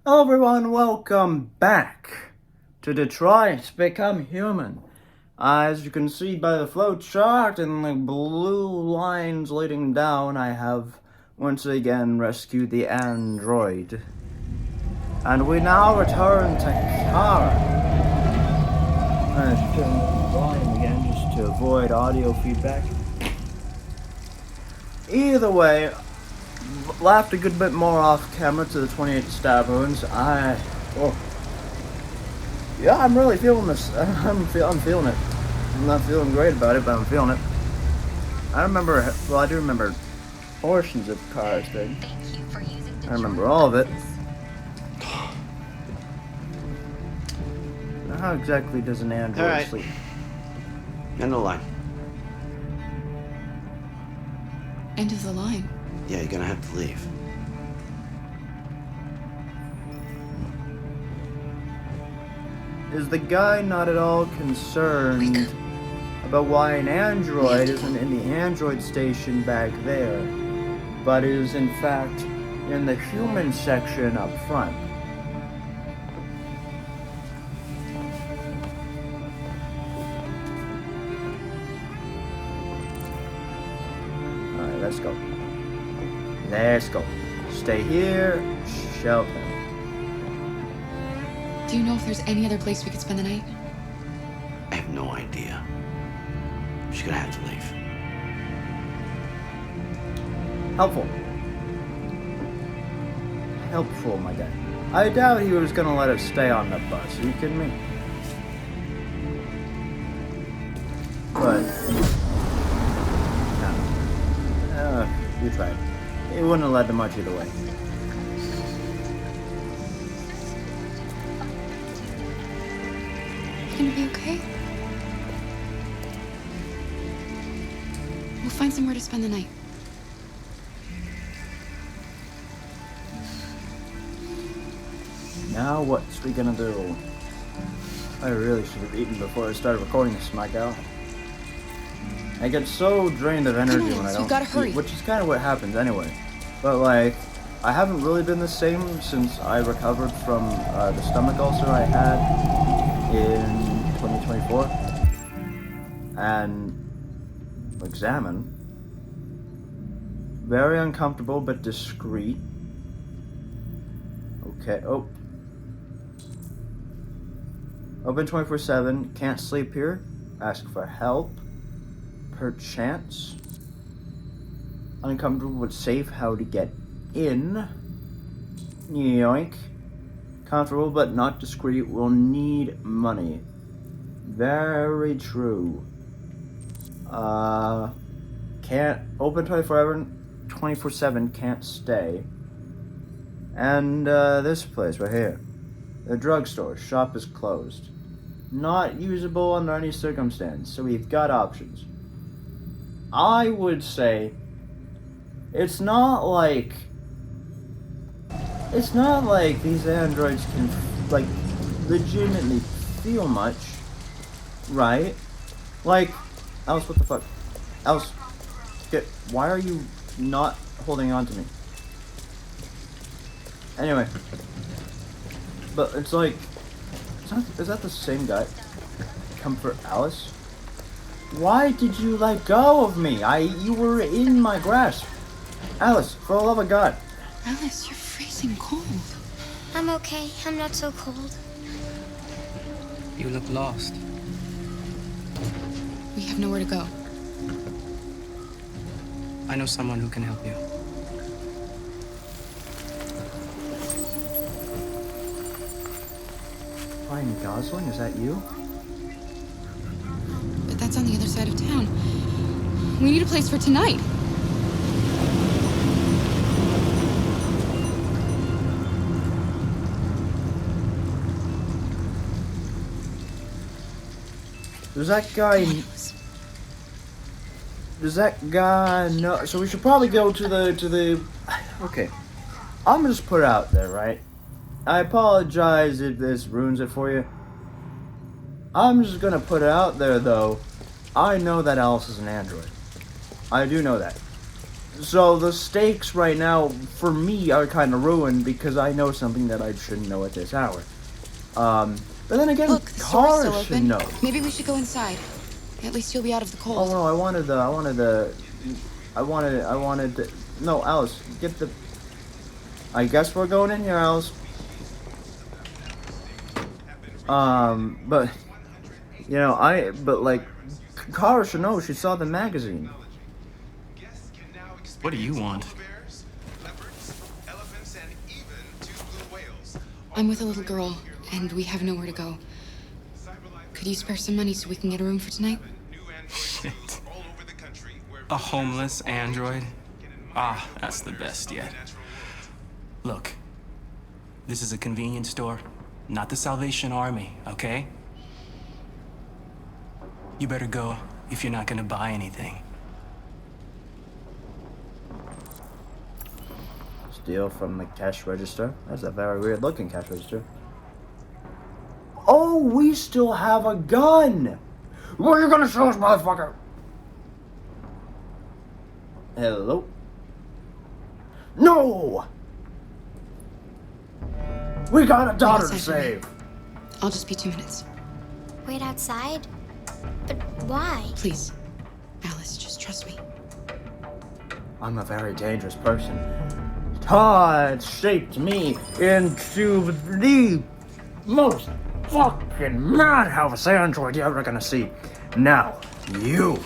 Hello everyone, welcome back to Detroit Become Human. As you can see by the flow chart and the blue lines leading down, I have once again rescued the android. And we now return to Kara. I'm going to turn the volume again just to avoid audio feedback. Either way, laughed a good bit more off camera to the 28 stab wounds. I'm really feeling this. I'm feeling it. I'm not feeling great about it, but I'm feeling it. I do remember portions of Kara's thing. I remember all of it. How exactly does an android sleep? End of the line. End of the line? Yeah, you're gonna have to leave. Is the guy not at all concerned about why an android isn't in the android station back there, but is in fact in the human section up front? Alright, let's go. Let's go. Stay here, shelter. Do you know if there's any other place we could spend the night? I have no idea. She's gonna have to leave. Helpful, my guy. I doubt he was gonna let us stay on the bus. Are you kidding me? But no. You tried. It wouldn't have led to much either way. You gonna be okay? We'll find somewhere to spend the night. Now what's we gonna do? I really should have eaten before I started recording this, my gal. I get so drained of energy when I don't eat, which is kind of what happens anyway. But like, I haven't really been the same since I recovered from the stomach ulcer I had in 2024 and examine. Very uncomfortable but discreet. Okay, open 24/7, can't sleep here, ask for help, perchance. Uncomfortable but safe, how to get in. Yoink. Comfortable but not discreet, will need money. Very true. Can't open 24/7, can't stay. And this place right here, the drugstore, shop is closed. Not usable under any circumstance, so we've got options. I would say it's not like these androids can like legitimately feel much, right? Like, Alice, what the fuck? Alice, why are you not holding on to me? Anyway, but it's like, is that the same guy? Comfort Alice? Why did you let go of me? You were in my grasp. Alice, for the love of God. Alice, you're freezing cold. I'm okay. I'm not so cold. You look lost. We have nowhere to go. I know someone who can help you. Ryan Gosling, is that you? But that's on the other side of town. We need a place for tonight. Does that guy know? So we should probably go to the. Okay, I'm gonna just put it out there, right? I apologize if this ruins it for you. I'm just gonna put it out there, though. I know that Alice is an android. I do know that. So the stakes right now for me are kind of ruined because I know something that I shouldn't know at this hour. But then again, Look, the store's Kara still should open. know. Maybe we should go inside. At least you'll be out of the Oh cold. no, I wanted the, no, Alice, get the, I guess we're going in here, Alice. But, you know, but like, Kara should know, she saw the magazine. What do you want? I'm with a little girl, and we have nowhere to go. Could you spare some money so we can get a room for tonight? Shit. A homeless android? Ah, that's the best yet. Look, this is a convenience store, not the Salvation Army, okay? You better go if you're not gonna buy anything. Steal from the cash register. That's a very weird looking cash register. Oh, we still have a gun! What are you gonna show us, motherfucker? Hello? No! We got a daughter to Yes, I save! I'll just be 2 minutes. Wait outside? But why? Please. Alice, just trust me. I'm a very dangerous person. Todd shaped me into the most fucking madhouse android you're ever gonna see. Now, you.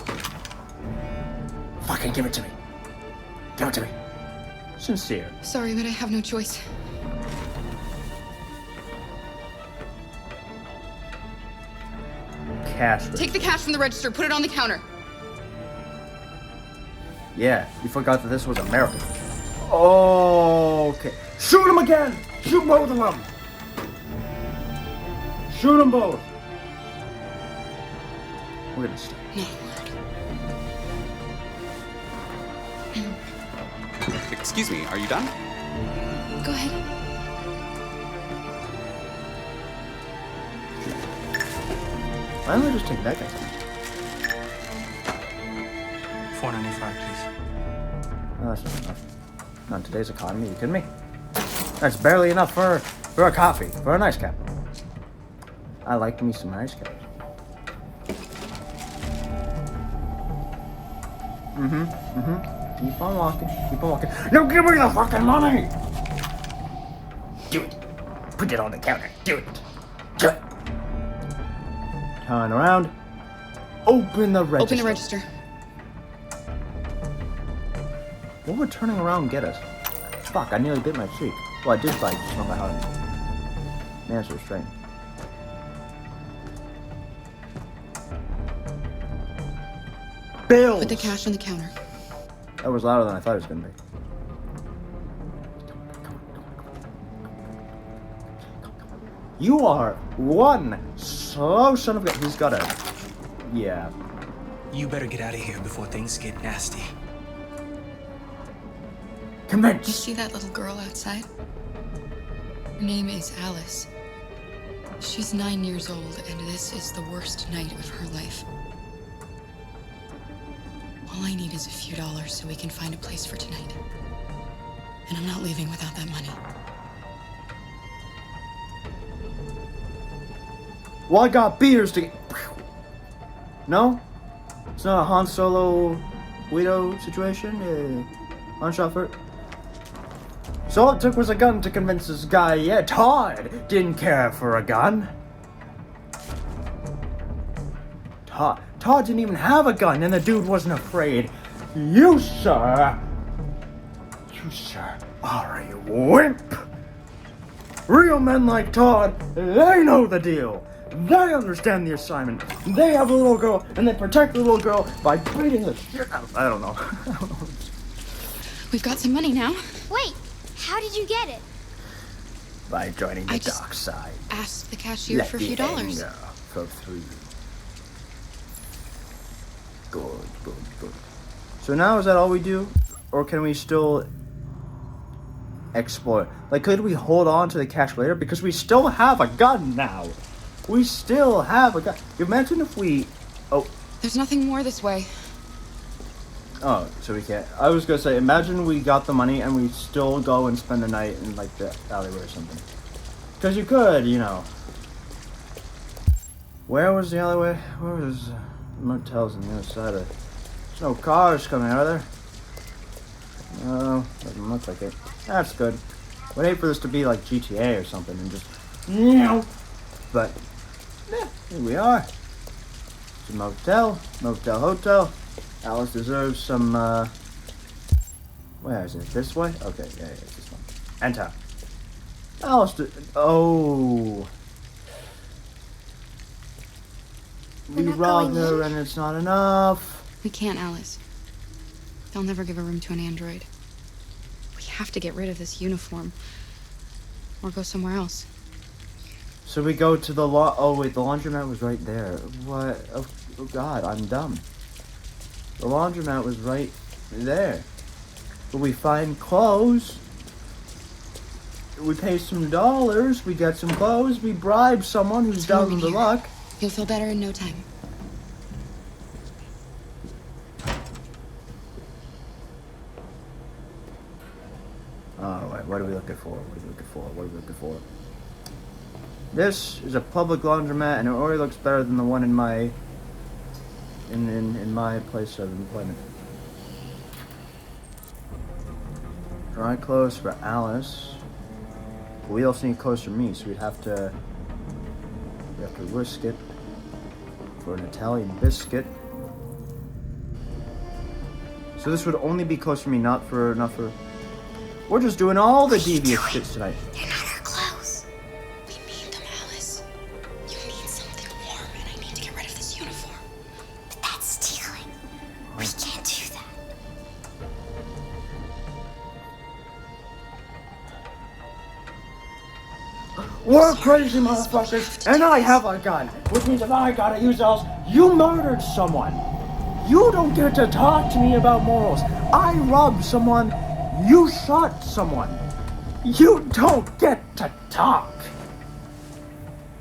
Fucking give it to me. Give it to me. Sincere. Sorry, but I have no choice. Cash. Take the cash from the register, put it on the counter. Yeah, you forgot that this was America. Okay. Shoot him again! Shoot both of them! Shoot them both! We're gonna stop. No word. Excuse me, are you done? Go ahead. Why don't we just take that guy's time? $4.95, please. Oh, that's not enough. Not in today's economy, you kidding me? That's barely enough for a coffee, for an ice cap. I like me some ice caps. Keep on walking, keep on walking. No, give me the fucking money! Do it. Put it on the counter. Do it. Do it. Turn around. Open the register. Open the register. What would turning around get us? Fuck, I nearly bit my cheek. Well, I did bite, just not by heart. Man, it's so strange. Bills! Put the cash on the counter. That was louder than I thought it was gonna be. You are one slow son of a... He's got a... Yeah. You better get out of here before things get nasty. You Convince! see that little girl outside? Her name is Alice. She's 9 years old, and this is the worst night of her life. All I need is a few dollars so we can find a place for tonight. And I'm not leaving without that money. Well, I got beers to get... No? It's not a Han Solo Guido situation? Han Shopper? So all it took was a gun to convince this guy, yeah, Todd didn't care for a gun. Todd didn't even have a gun, and the dude wasn't afraid. You, sir, are a wimp. Real men like Todd, they know the deal. They understand the assignment. They have a little girl, and they protect the little girl by beating the shit out of... I don't know. We've got some money now. Wait, how did you get it? By joining the I just dark side. Asked the cashier Let for a the few dollars. anger flow through you. Good. So now is that all we do? Or can we still explore? Like, could we hold on to the cash later? Because we still have a gun now. We still have a gun. Imagine if we... Oh, There's nothing more this way. Oh, so we can't. I was gonna say, imagine we got the money and we still go and spend the night in like the alleyway or something. Cause you could, you know. Where was the alleyway? Where was the motels on the other side of? There's no cars coming, are there? No, doesn't look like it. That's good. Would hate for this to be like GTA or something and just, you know. But yeah, here we are. It's a motel, hotel. Alice deserves some, where is it? This way? Okay, yeah, it's this one. Enter. Alice oh. We not robbed going her in? and it's not enough. We can't, Alice. They'll never give a room to an android. We have to get rid of this uniform. Or go somewhere else. So we go to the oh wait, the laundromat was right there. What? Oh god, I'm dumb. The laundromat was right there. But we find clothes. We pay some dollars, we get some clothes, we bribe someone who's down warm on in the here. luck. You'll feel better in no time. Alright, what are we looking for? This is a public laundromat and it already looks better than the one in my in my place of employment. Dry clothes for Alice. We also need clothes for me, so we have to risk it for an Italian biscuit. So this would only be clothes for me, not for. We're just doing all the devious shit tonight. They're not our clothes. We need them, Alice. You need something warm, and I need to get rid of this uniform. But that's stealing. We can't do that. We're crazy motherfuckers, and I have a gun, which means if I gotta use those, you murdered someone. You don't get to talk to me about morals. I robbed someone, you shot someone. You don't get to talk.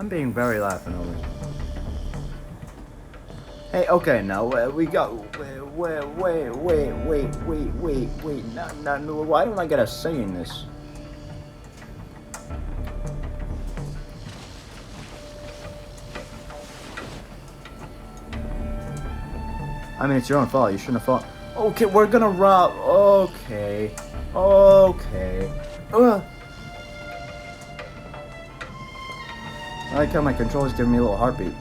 I'm being very laughing over this. Hey, okay, now we got. Wait. No, why don't I get a say in this? I mean, it's your own fault. You shouldn't have fought. Okay, we're gonna rob. Okay. Ugh. I like how my controller's giving me a little heartbeat.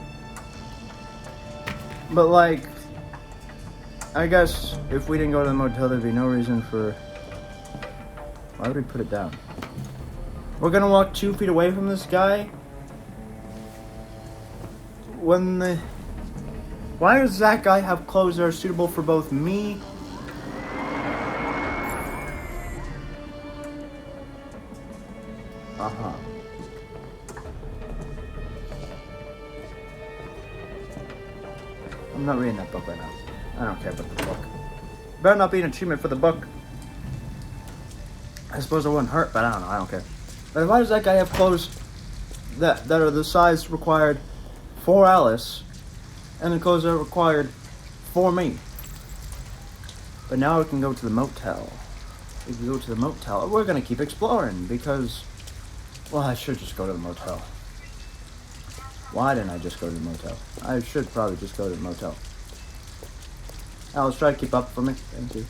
But, like, I guess if we didn't go to the motel, there'd be no reason for. Why would we put it down? We're gonna walk 2 feet away from this guy. Why does that guy have clothes that are suitable for both me? Uh-huh. I'm not reading that book right now. I don't care about the book. Better not be an achievement for the book. I suppose it wouldn't hurt, but I don't know. I don't care. But why does that guy have clothes that are the size required for Alice, and the clothes that are required for me? But now we can go to the motel. If we go to the motel, we're gonna keep exploring because, well, I should just go to the motel. Why didn't I just go to the motel? I should probably just go to the motel. Alice, try to keep up for me. Thank you.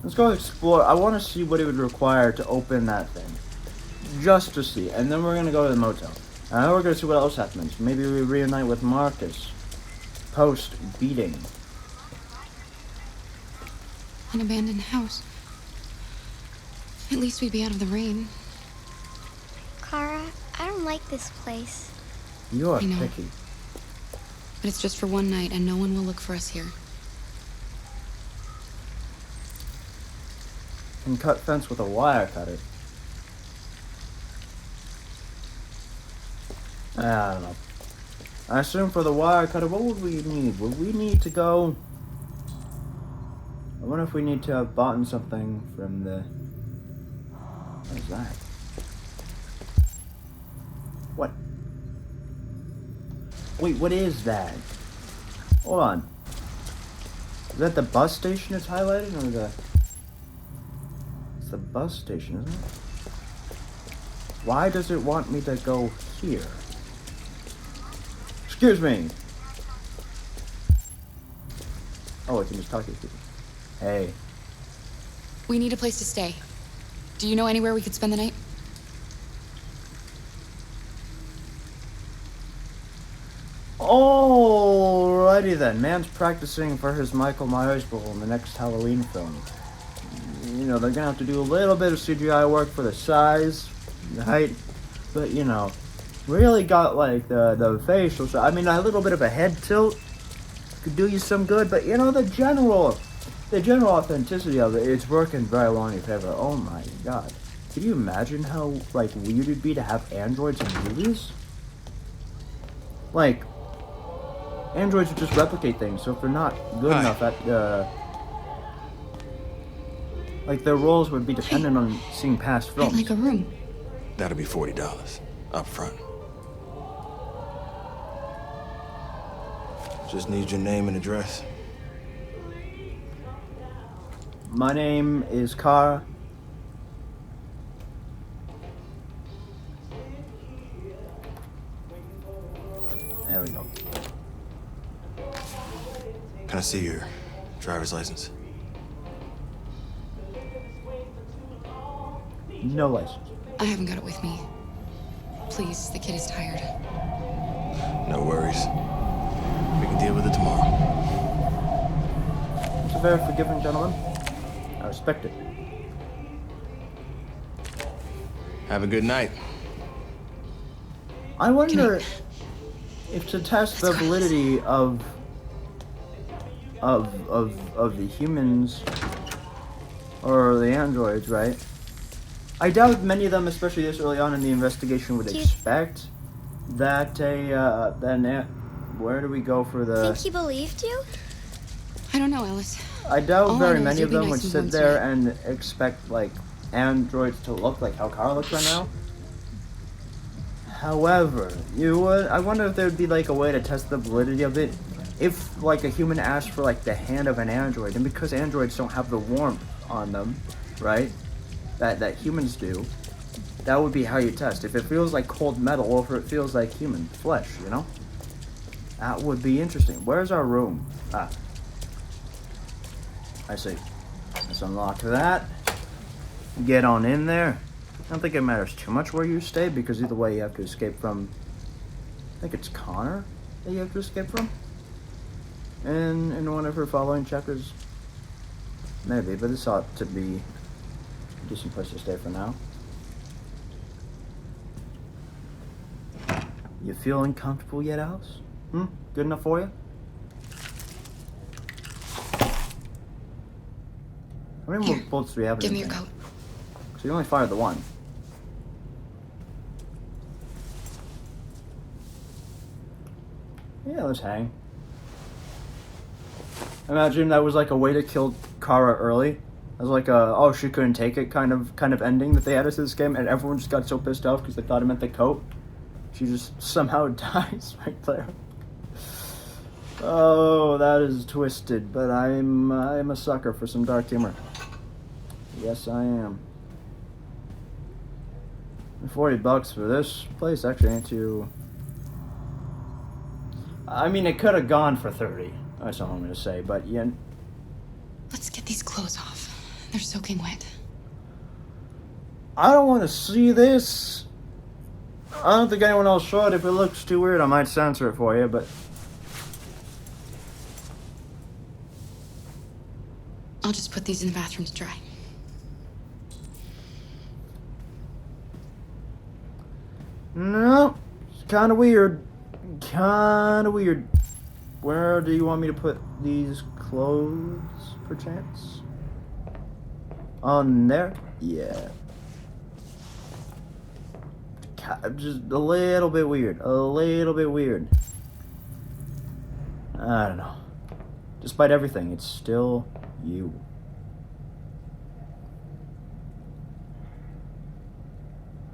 Let's go explore. I want to see what it would require to open that thing. Just to see. And then we're going to go to the motel. And then we're going to see what else happens. Maybe we reunite with Marcus. Post-beating. An abandoned house. At least we'd be out of the rain. Kara, I don't like this place. You are I know. picky. But it's just for one night, and no one will look for us here. Can cut fence with a wire cutter. I don't know. I assume for the wire cutter, what would we need? Would we need to go... I wonder if we need to have bought something from the... What is that? What? Wait, what is that? Hold on. Is that the bus station it's highlighting, or the... It's the bus station, isn't it? Why does it want me to go here? Excuse me! Oh, I can just talk to people. Hey. We need a place to stay. Do you know anywhere we could spend the night? Alrighty then. Man's practicing for his Michael Myers role in the next Halloween film. You know, they're gonna have to do a little bit of CGI work for the size, the height, but you know, really got like the facial. I mean, a little bit of a head tilt could do you some good, but you know, the general authenticity of it, it's working very well in your favor. Oh my god. Can you imagine how, like, weird it'd be to have androids in movies? Like, androids would just replicate things, so if they're not good enough at, like, their roles would be dependent on seeing past I'd films. like a room. That'll be $40 up front. Just need your name and address. My name is Kara. There we go. Can I see your driver's license? No license. I haven't got it with me. Please, the kid is tired. No worries. We can deal with it tomorrow. It's a very forgiving gentleman. I respect it. Have a good night. I wonder Can if to test the Let's go. validity of the humans or the androids, right? I doubt many of them, especially this early on in the investigation, would expect that where do we go for the... Think he believed you? I don't know, Alice. I doubt All I very know is many you'd of be them nice would and sit warm there tonight. and expect, like, androids to look like how Kara looks right now. However, I wonder if there would be, like, a way to test the validity of it if, like, a human asked for, like, the hand of an android, and because androids don't have the warmth on them, right, that humans do, that would be how you test. If it feels like cold metal or if it feels like human flesh, you know? That would be interesting. Where's our room? Ah. I see. Let's unlock that. Get on in there. I don't think it matters too much where you stay, because either way you have to escape from... I think it's Connor that you have to escape from? In one of her following chapters? Maybe, but this ought to be a decent place to stay for now. You feeling comfortable yet, Alice? Good enough for you? How many more Here, bullets do we have in Give me this your thing? coat. So you only fired the one. Yeah, let's hang. Imagine that was like a way to kill Kara early. It was like a, oh, she couldn't take it kind of ending that they added to this game, and everyone just got so pissed off because they thought it meant the coat. She just somehow dies right there. Oh, that is twisted, but I'm a sucker for some dark humor. Yes, I am. $40 for this place actually ain't too... I mean, it could have gone for 30. That's all I'm gonna say, but yeah. Let's get these clothes off. They're soaking wet. I don't want to see this. I don't think anyone else should. If it looks too weird, I might censor it for you, but... I'll just put these in the bathroom to dry. No, it's kind of weird. Kind of weird. Where do you want me to put these clothes, perchance? On there? Yeah. Just a little bit weird. A little bit weird. I don't know. Despite everything, it's still you.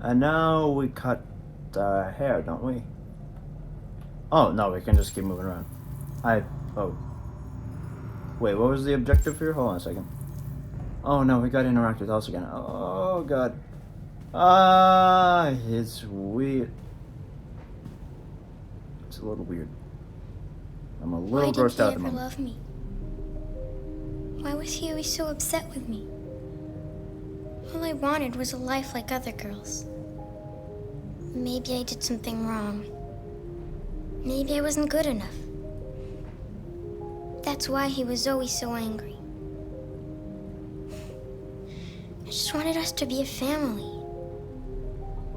And now we cut our hair, don't we? Oh, no, we can just keep moving around. Oh. Wait, what was the objective here? Hold on a second. Oh no, we gotta interact with Alice again. Oh god. It's weird. It's a little weird. I'm a little grossed out at the Why didn't he ever moment. love me? Why was he always so upset with me? All I wanted was a life like other girls. Maybe I did something wrong. Maybe I wasn't good enough. That's why he was always so angry. I just wanted us to be a family.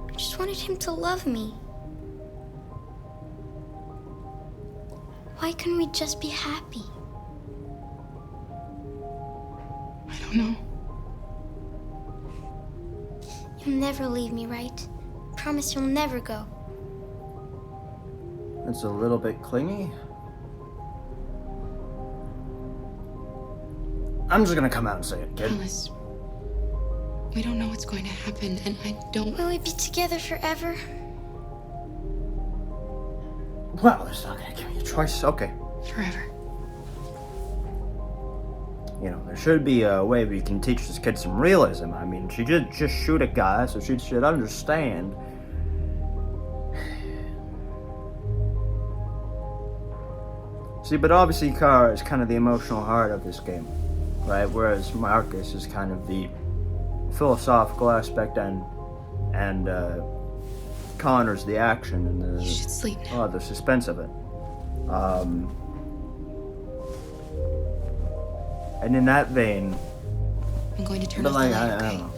I just wanted him to love me. Why couldn't we just be happy? I don't know. You'll never leave me, right? Promise you'll never go. It's a little bit clingy. I'm just gonna come out and say it, kid. Alice, we don't know what's going to happen, and I don't. Will we be together forever? Well, it's not gonna give me a choice. Okay. Forever. You know, there should be a way we can teach this kid some realism. I mean, she did just shoot a guy, so she should understand. See, but obviously Kara is kind of the emotional heart of this game, right? Whereas Marcus is kind of the philosophical aspect, and Connor's the action and You should sleep now. the suspense of it. And in that vein, I'm going to turn but off like the light, I okay? don't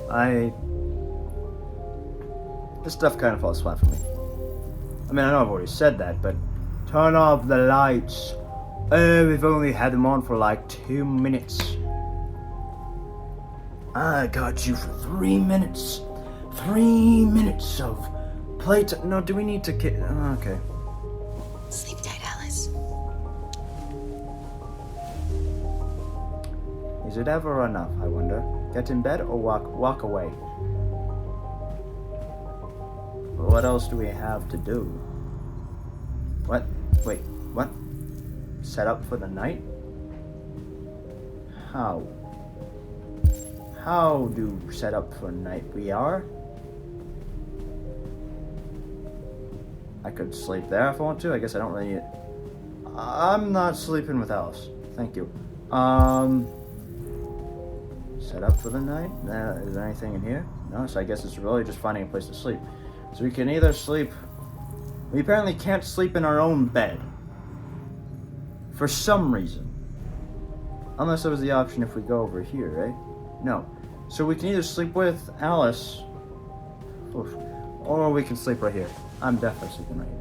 know, this stuff kind of falls flat for me. I mean, I know I've already said that, but turn off the lights. Oh, we've only had them on for like 2 minutes. I got you for 3 minutes. 3 minutes of playtime. No, do we need to get? Okay. Sleep tight, Alice. Is it ever enough? I wonder. Get in bed or walk away. What else do we have to do? What? Wait, what? Set up for the night? How? How do set up for night? We are? I could sleep there if I want to. I guess I don't really need it. I'm not sleeping with Alice. Thank you. Set up for the night? Is there anything in here? No, so I guess it's really just finding a place to sleep. So we can either sleep... We apparently can't sleep in our own bed. For some reason. Unless there was the option if we go over here, right? No. So we can either sleep with Alice... Oof, or we can sleep right here. I'm definitely sleeping right here.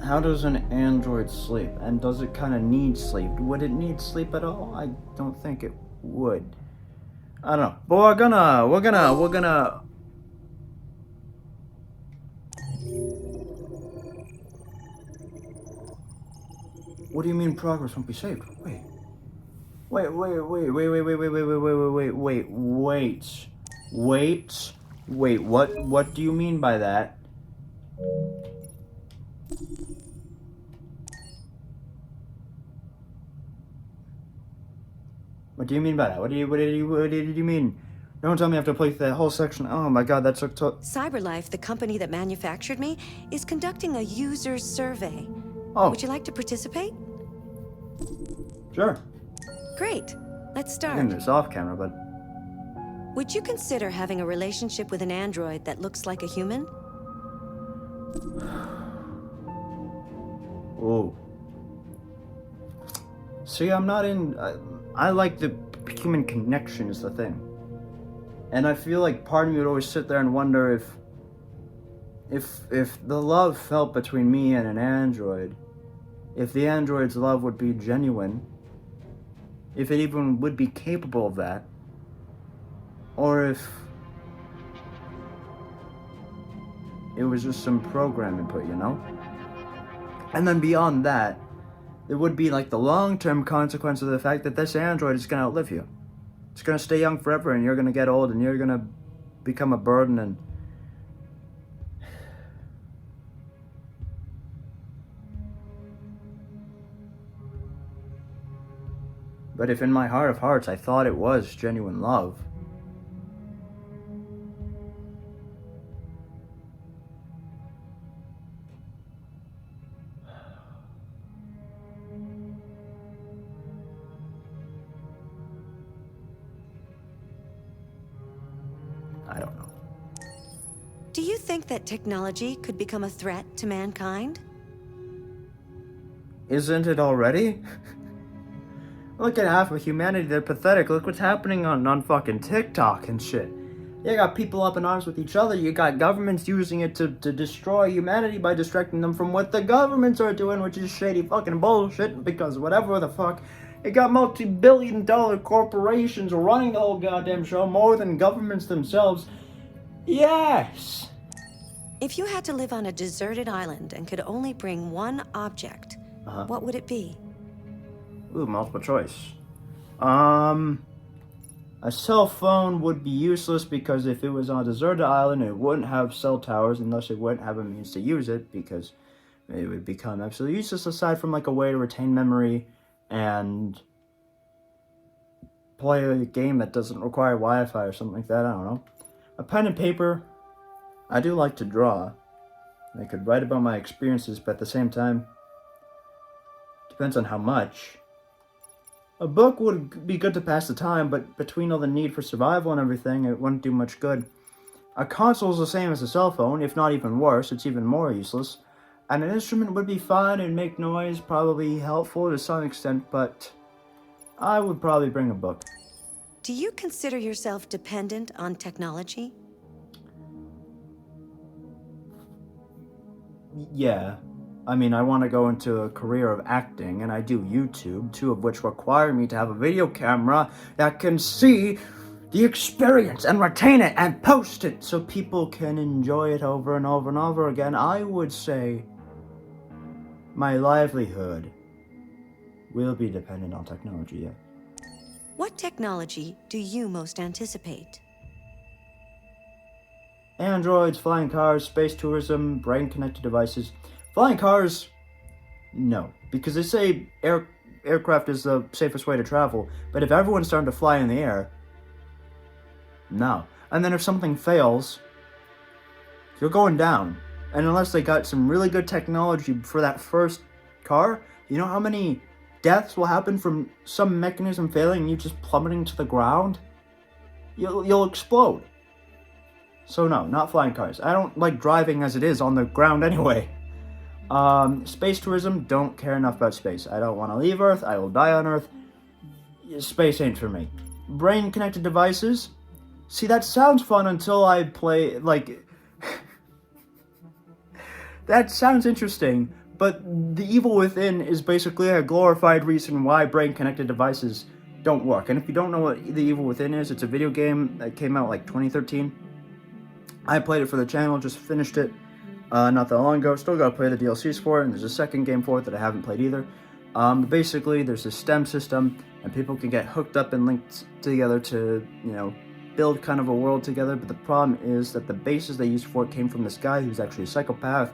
How does an android sleep? And does it kind of need sleep? Would it need sleep at all? I don't think it would. I don't know. But we're gonna... What do you mean progress won't be saved? Wait. Wait, what do you mean by that? What do you mean by that? What did you mean? Don't tell me I have to play through that whole section. Oh my god, that took CyberLife, the company that manufactured me, is conducting a user survey. Oh. Would you like to participate? Sure. Great. Let's I start. can do this off camera, but... Would you consider having a relationship with an android that looks like a human? Oh. See, I'm not in... I like the human connection is the thing. And I feel like part of me would always sit there and wonder if the love felt between me and an android, if the android's love would be genuine, if it even would be capable of that, or if it was just some program input, you know? And then beyond that, there would be like the long-term consequence of the fact that this android is going to outlive you. It's going to stay young forever, and you're going to get old, and you're going to become a burden and but if in my heart of hearts I thought it was genuine love, I don't know. Do you think that technology could become a threat to mankind? Isn't it already? Look at half of humanity, they're pathetic. Look what's happening on fucking TikTok and shit. You got people up in arms with each other, you got governments using it to destroy humanity by distracting them from what the governments are doing, which is shady fucking bullshit, because whatever the fuck. You got multi-billion-dollar corporations running the whole goddamn show more than governments themselves. Yes! If you had to live on a deserted island and could only bring one object, what would it be? Ooh, multiple choice. A cell phone would be useless because if it was on a deserted island, it wouldn't have cell towers, and thus it wouldn't have a means to use it because it would become absolutely useless aside from like a way to retain memory and play a game that doesn't require Wi-Fi or something like that. I don't know. A pen and paper. I do like to draw. I could write about my experiences, but at the same time, depends on how much. A book would be good to pass the time, but between all the need for survival and everything, it wouldn't do much good. A console is the same as a cell phone, if not even worse. It's even more useless. And an instrument would be fine and make noise, probably helpful to some extent, but I would probably bring a book. Do you consider yourself dependent on technology? Yeah. I mean, I want to go into a career of acting, and I do YouTube, two of which require me to have a video camera that can see the experience and retain it and post it so people can enjoy it over and over and over again. I would say my livelihood will be dependent on technology, yeah. What technology do you most anticipate? Androids, flying cars, space tourism, brain-connected devices. Flying cars, no. Because they say aircraft is the safest way to travel, but if everyone's starting to fly in the air, no. And then if something fails, you're going down. And unless they got some really good technology for that first car, you know how many deaths will happen from some mechanism failing and you just plummeting to the ground? You'll explode. So no, not flying cars. I don't like driving as it is on the ground anyway. Space tourism, don't care enough about space. I don't want to leave Earth, I will die on Earth. Space ain't for me. Brain-connected devices? See, that sounds fun until I play, like... that sounds interesting, but The Evil Within is basically a glorified reason why brain-connected devices don't work. And if you don't know what The Evil Within is, it's a video game that came out like 2013. I played it for the channel, just finished it not that long ago. Still gotta play the DLCs for it, and there's a second game for it that I haven't played either. Basically, there's a STEM system, and people can get hooked up and linked together to, you know, build kind of a world together. But the problem is that the bases they used for it came from this guy who's actually a psychopath,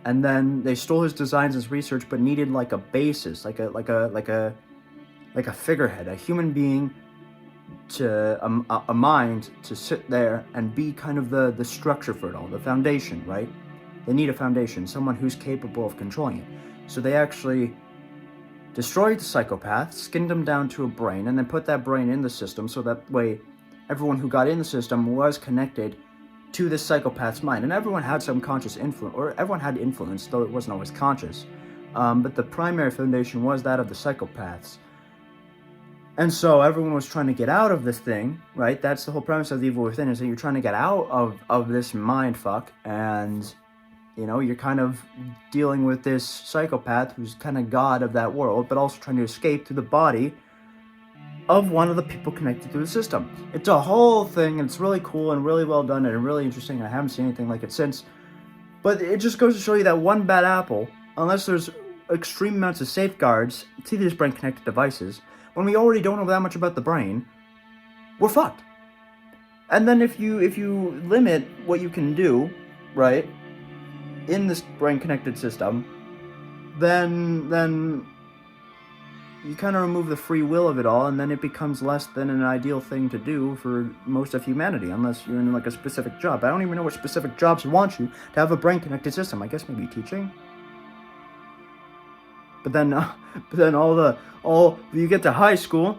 and then they stole his designs as research, but needed like a basis, like a figurehead, a human being, to a mind to sit there and be kind of the structure for it all, the foundation, right? They need a foundation, someone who's capable of controlling it. So they actually destroyed the psychopath, skinned him down to a brain, and then put that brain in the system so that way everyone who got in the system was connected to this psychopath's mind. And everyone had some conscious influence, or everyone had influence, though it wasn't always conscious. But the primary foundation was that of the psychopaths. And so everyone was trying to get out of this thing, right? That's the whole premise of The Evil Within, is that you're trying to get out of this mind fuck, and, you know, you're kind of dealing with this psychopath who's kind of god of that world, but also trying to escape through the body of one of the people connected to the system. It's a whole thing, and it's really cool and really well done and really interesting, and I haven't seen anything like it since. But it just goes to show you that one bad apple, unless there's extreme amounts of safeguards to these brain-connected devices, when we already don't know that much about the brain, we're fucked. And then if you limit what you can do, right, in this brain-connected system, then you kind of remove the free will of it all, and then it becomes less than an ideal thing to do for most of humanity, unless you're in like a specific job. I don't even know what specific jobs want you to have a brain-connected system. I guess maybe teaching. But then you get to high school,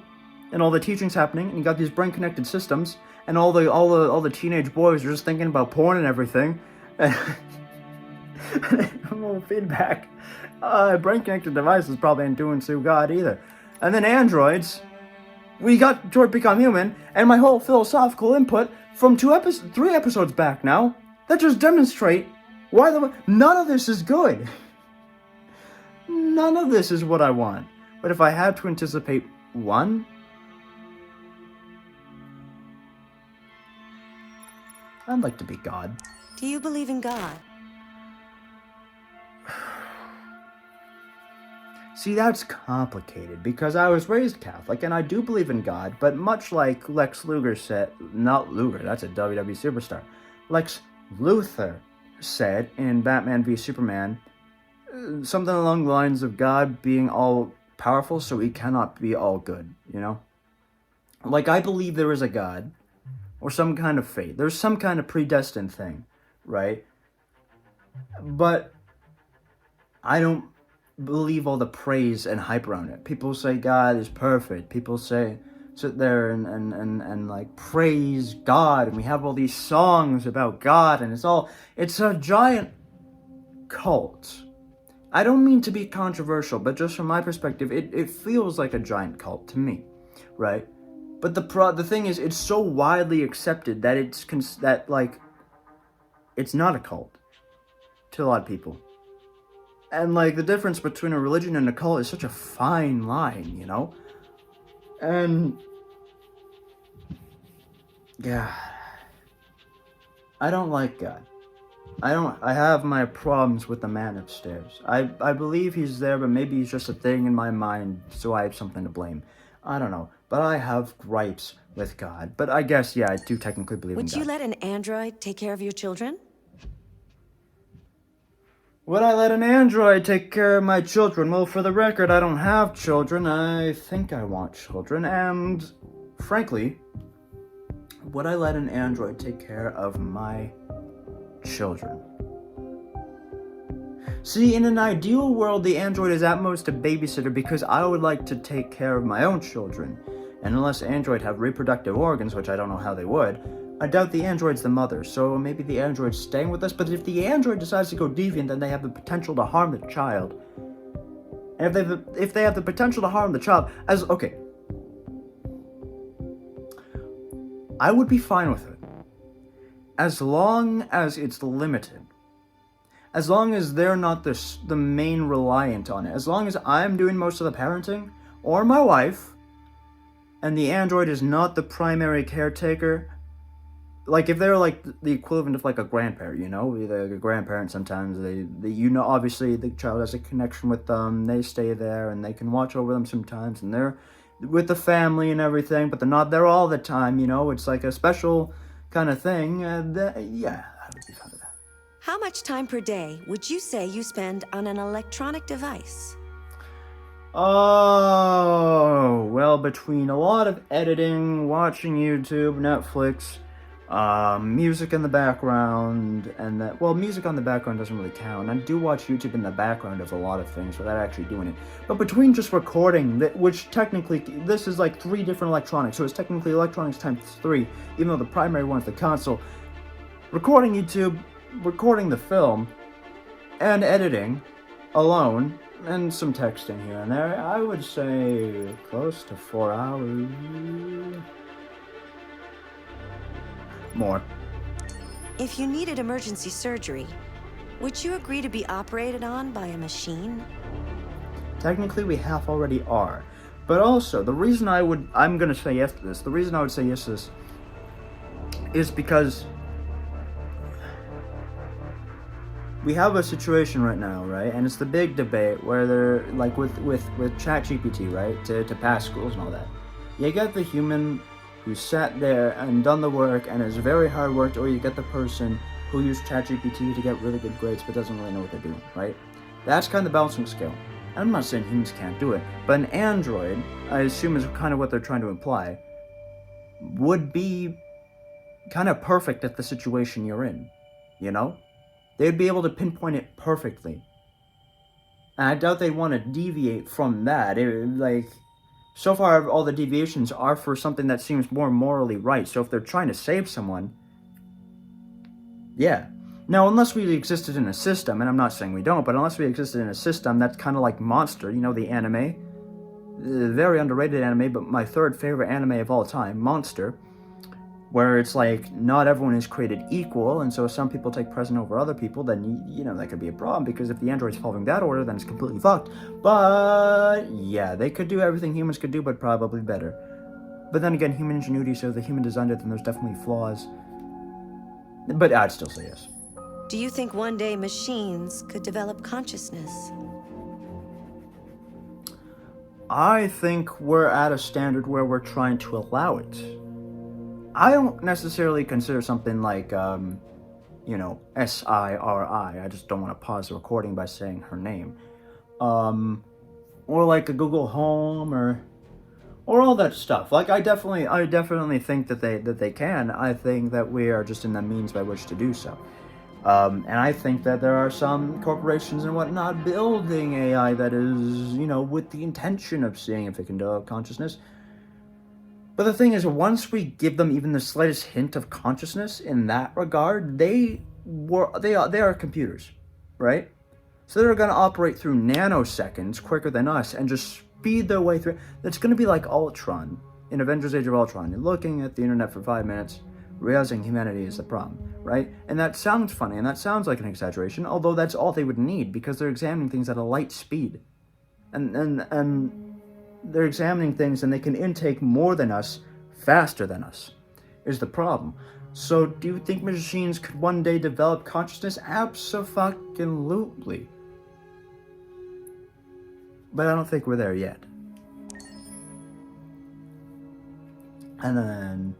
and all the teaching's happening, and you got these brain-connected systems, and all the teenage boys are just thinking about porn and everything. A little feedback. Brain-connected devices probably ain't doing too god either. And then androids. We got Detroit Become Human, and my whole philosophical input from 3 episodes back now that just demonstrate why none of this is good. None of this is what I want. But if I had to anticipate one, I'd like to be God. Do you believe in God? See, that's complicated, because I was raised Catholic, and I do believe in God, but much like Lex Luger said, not Luger, that's a WWE superstar, Lex Luthor said in Batman v Superman, something along the lines of God being all-powerful, so he cannot be all good, you know? Like, I believe there is a God, or some kind of fate. There's some kind of predestined thing, right? But I don't believe all the praise and hype around it. People say God is perfect. People sit there and like praise God, and we have all these songs about God, and it's a giant cult. I don't mean to be controversial, but just from my perspective, it feels like a giant cult to me, right? But the thing is, it's so widely accepted that it's not a cult to a lot of people. And, like, the difference between a religion and a cult is such a fine line, you know? And, yeah, I don't like God. I have my problems with the man upstairs. I believe he's there, but maybe he's just a thing in my mind, so I have something to blame. I don't know. But I have gripes with God. But I guess, yeah, I do technically believe in God. Would you let an android take care of your children? Would I let an android take care of my children? Well, for the record, I don't have children. I think I want children. And, frankly, would I let an android take care of my children? See, in an ideal world, the android is at most a babysitter because I would like to take care of my own children. And unless android have reproductive organs, which I don't know how they would, I doubt the android's the mother, so maybe the android's staying with us. But if the android decides to go deviant, then they have the potential to harm the child. And if they have the potential to harm the child, I would be fine with it. As long as it's limited. As long as they're not the main reliant on it. As long as I'm doing most of the parenting, or my wife, and the android is not the primary caretaker. Like, if they're, like, the equivalent of, like, a grandparent, you know? The grandparent, sometimes, obviously, the child has a connection with them, they stay there, and they can watch over them sometimes, and they're with the family and everything, but they're not there all the time, you know? It's like a special kind of thing, yeah, I would be fine with that. How much time per day would you say you spend on an electronic device? Oh, well, between a lot of editing, watching YouTube, Netflix, music in the background, and that, well, music on the background doesn't really count. I do watch YouTube in the background of a lot of things without actually doing it. But between just recording, which technically, this is like 3 different electronics, so it's technically electronics times 3, even though the primary one is the console. Recording YouTube, recording the film, and editing alone, and some texting here and there, I would say close to 4 hours. More. If you needed emergency surgery, would you agree to be operated on by a machine? Technically, we half already are. But also, the reason I'm gonna say yes to this, the reason I would say yes to this is because we have a situation right now, right? And it's the big debate where they're, like, with ChatGPT, right? To pass schools and all that. You get the human who sat there and done the work and is very hard worked, or you get the person who used ChatGPT to get really good grades but doesn't really know what they're doing, right? That's kind of the balancing scale. I'm not saying humans can't do it, but an android, I assume is kind of what they're trying to imply, would be kind of perfect at the situation you're in, you know? They'd be able to pinpoint it perfectly. And I doubt they'd want to deviate from that. So far, all the deviations are for something that seems more morally right. So if they're trying to save someone, yeah. Now, unless we existed in a system, and I'm not saying we don't, but unless we existed in a system that's kind of like Monster, you know, the anime, very underrated anime, but my third favorite anime of all time, Monster, where it's like not everyone is created equal, and so some people take precedent over other people, then, you know, that could be a problem, because if the android's following that order, then it's completely fucked. But, yeah, they could do everything humans could do, but probably better. But then again, human ingenuity, so the human designed it, then there's definitely flaws. But I'd still say yes. Do you think one day machines could develop consciousness? I think we're at a standard where we're trying to allow it. I don't necessarily consider something like, you know, SIRI. I just don't want to pause the recording by saying her name. Or like a Google Home or all that stuff. Like, I definitely think that they can. I think that we are just in the means by which to do so. And I think that there are some corporations and whatnot building AI that is, you know, with the intention of seeing if it can develop consciousness. But the thing is, once we give them even the slightest hint of consciousness in that regard, they are computers, right? So they're going to operate through nanoseconds quicker than us and just speed their way through. It's going to be like Ultron in Avengers Age of Ultron. You're looking at the internet for 5 minutes, realizing humanity is the problem, right? And that sounds funny, and that sounds like an exaggeration, although that's all they would need, because they're examining things at a light speed. And they're examining things, and they can intake more than us, faster than us, is the problem. So do you think machines could one day develop consciousness? Abso-fucking-lutely. But I don't think we're there yet. And then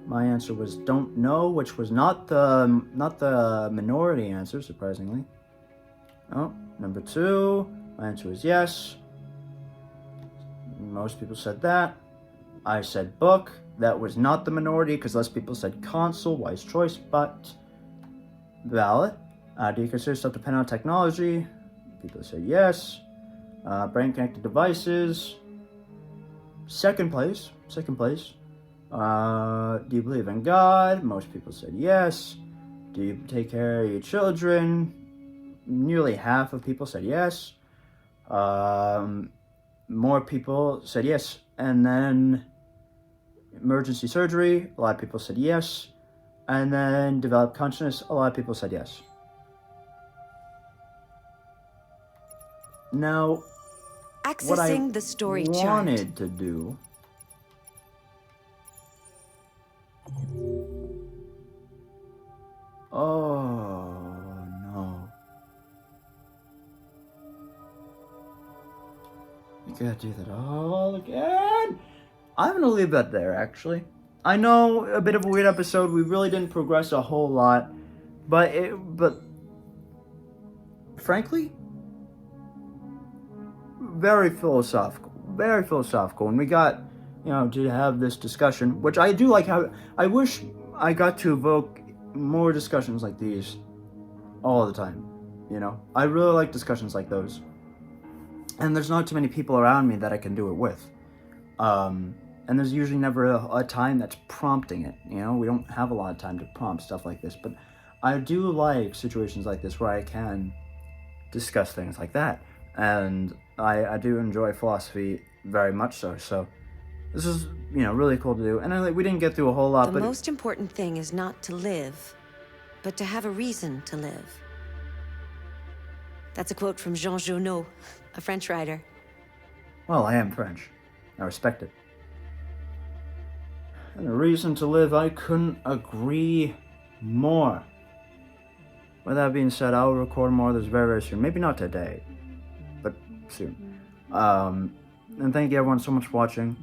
my answer was don't know, which was not the minority answer, surprisingly. Oh, number 2, my answer was yes. Most people said that. I said book. That was not the minority, because less people said console. Wise choice, but valid. Do you consider stuff dependent on technology? People said yes. Brain-connected devices. Second place. Do you believe in God? Most people said yes. Do you take care of your children? Nearly half of people said yes. More people said yes. And then emergency surgery, a lot of people said yes. And then develop consciousness, a lot of people said yes. Now, what I Accessing the story chart. wanted to do oh no, you gotta do that all again. I'm gonna leave that there, actually. I know, a bit of a weird episode. We really didn't progress a whole lot, but frankly, very philosophical, and we got, you know, to have this discussion, which I do like. How I wish I got to evoke more discussions like these all the time. You know, I really like discussions like those, and there's not too many people around me that I can do it with. And there's usually never a time that's prompting it. You know, we don't have a lot of time to prompt stuff like this, but I do like situations like this where I can discuss things like that, and I do enjoy philosophy very much so. So this is, you know, really cool to do. And we didn't get through a whole lot, The but most important thing is not to live, but to have a reason to live. That's a quote from Jean Genot, a French writer. well, I am French. I respect it. And a reason to live, I couldn't agree more. With that being said, I'll record more of this very, very soon. Maybe not today, but soon. And thank you everyone so much for watching.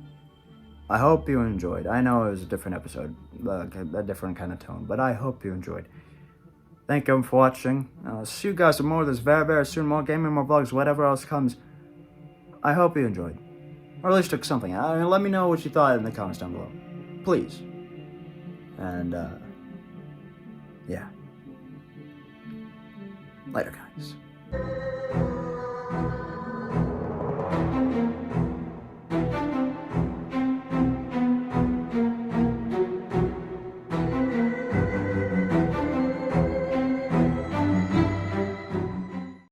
I hope you enjoyed. I know it was a different episode, like a different kind of tone, but I hope you enjoyed. Thank you for watching. I'll see you guys with more of this very, very soon. More gaming, more vlogs, whatever else comes. I hope you enjoyed. Or at least took something out. And let me know what you thought in the comments down below. Please. And, yeah. Later, guys.